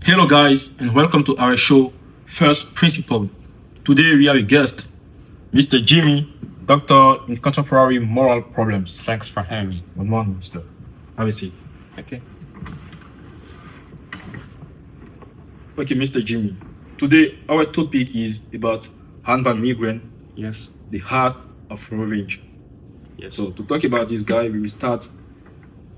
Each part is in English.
Hello, guys, and welcome to our show, First Principle. Today we have a guest, Mr. Jimmy, doctor in contemporary moral problems. Thanks for having me. Good morning, Mr. Have a seat. Okay. Okay, Mr. Jimmy. Today our topic is about Han van Meegeren. Yes, the heart of revenge. Yeah. So to talk about this guy, we will start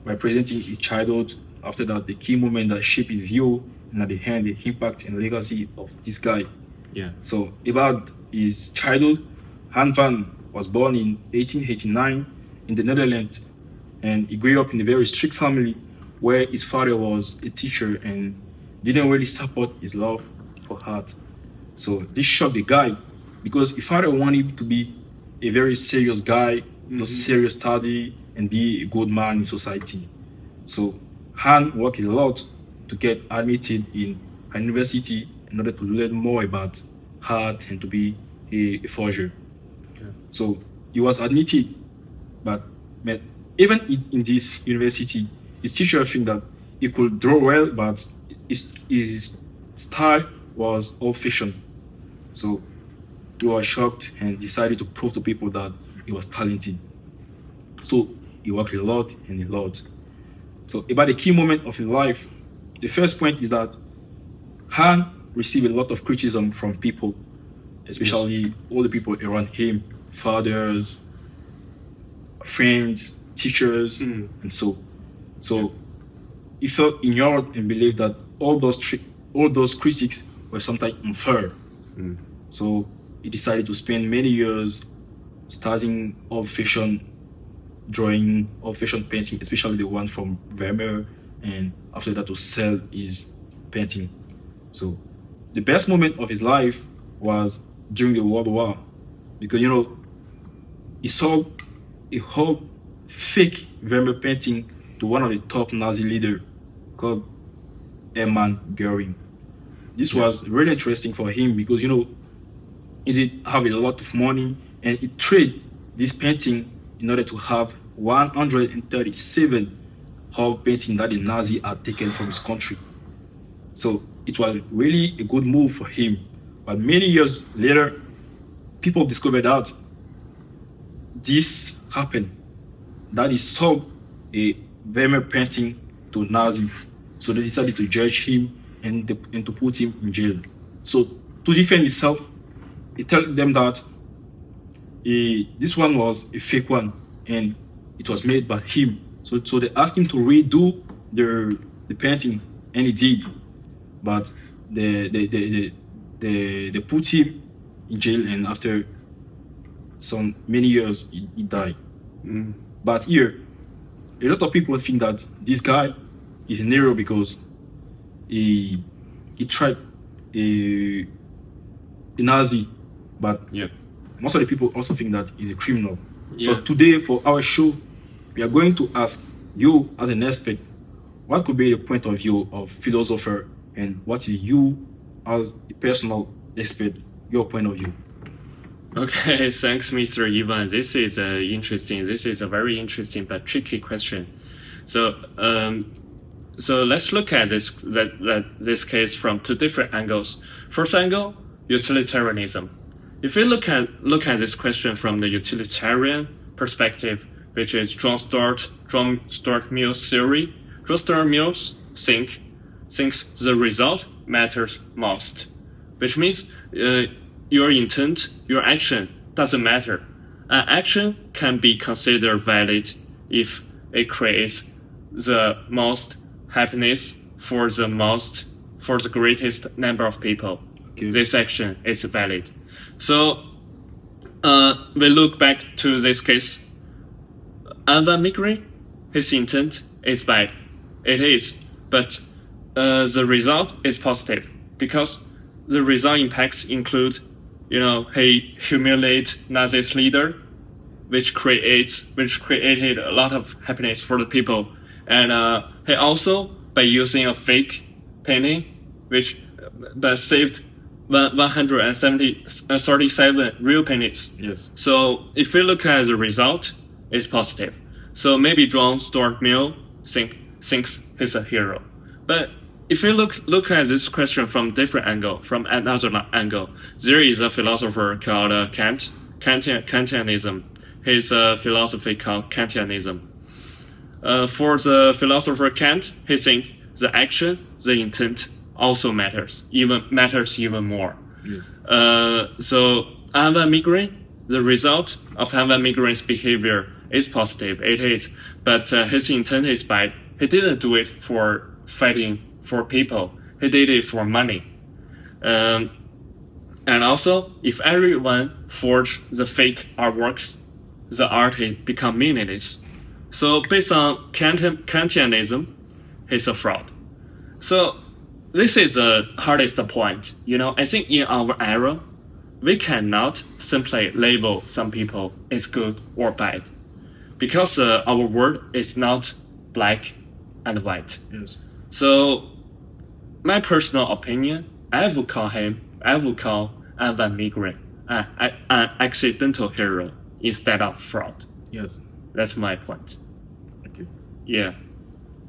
by presenting his childhood. After that, the key moment that shaped his view, and at the end, the impact and legacy of this guy. Yeah. So about his childhood, Han van was born in 1889 in the Netherlands, and he grew up in a very strict family where his father was a teacher and didn't really support his love for art. So this shocked the guy because his father wanted him to be a very serious guy, serious study, and be a good man in society. So Han worked a lot to get admitted in a university in order to learn more about art and to be a forger. Okay. So he was admitted, but even in this university, his teacher think that he could draw well, but his style was old-fashioned. So he was shocked and decided to prove to people that he was talented. So he worked a lot and a lot. So about the key moment of his life, the first point is that Han received a lot of criticism from people, especially all the people around him, fathers, friends, teachers, and so. So he felt ignored and believed that all those critics were sometimes unfair. So he decided to spend many years studying old-fashioned drawing, old-fashioned painting, especially the one from Vermeer, and after that to sell his painting. So the best moment of his life was during the World War, because he sold a whole fake Vermeer painting to one of the top Nazi leaders called Meegeren. This was really interesting for him because he did have a lot of money and he traded this painting in order to have 137 of painting that the Nazi had taken from his country. So it was really a good move for him. But many years later, people discovered that this happened, that he sold a Vermeer painting to Nazi. So they decided to judge him and to put him in jail. So to defend himself, he told them that this one was a fake one and it was made by him. So they asked him to redo the painting, and he did. But they put him in jail, and after some many years, he died. But here, a lot of people think that this guy is an hero because he tried a Nazi, but most of the people also think that he's a criminal. So today, for our show, we are going to ask you as an expert, what could be the point of view of philosopher, and what is you as a personal expert, your point of view? Okay, thanks, Mr. Ivan. This is a very interesting but tricky question. So let's look at this case from two different angles. First angle, utilitarianism. If we look at this question from the utilitarian perspective, which is John Stuart Mill's theory, John Stuart Mill thinks the result matters most, which means your intent, your action doesn't matter. An action can be considered valid if it creates the most happiness for the greatest number of people. Okay. This action is valid. So we look back to this case. Han van Meegeren, his intent is bad. It is, but the result is positive because the result impacts include, he humiliated Nazi's leader, which created a lot of happiness for the people, and he also, by using a fake painting, that saved 137 real paintings. Yes. So if we look at the result, it's positive. So maybe John Stuart Mill thinks he's a hero. But if you look at this question from different angle, from another angle, there is a philosopher called Kantianism. His philosophy called Kantianism. For the philosopher Kant, he thinks the action, the intent also matters even more. Yes. So Ivan Meegeren, the result of Ivan Meegeren's behavior is positive. It is, but his intent is bad. He didn't do it for fighting for people. He did it for money. And also, if everyone forged the fake artworks, the art become meaningless. So based on Kantianism, he's a fraud. So this is the hardest point. I think in our era, we cannot simply label some people as good or bad, because our world is not black and white. Yes. So my personal opinion, I would call Ivan Meegeren an accidental hero instead of fraud. Yes. That's my point. Okay. Yeah.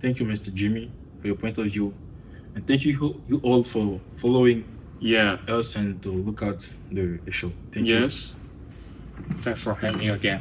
Thank you, Mr. Jimmy, for your point of view, and thank you all for following Yeah. us and to look at the show. Thank you. Yes. Thanks for having me again.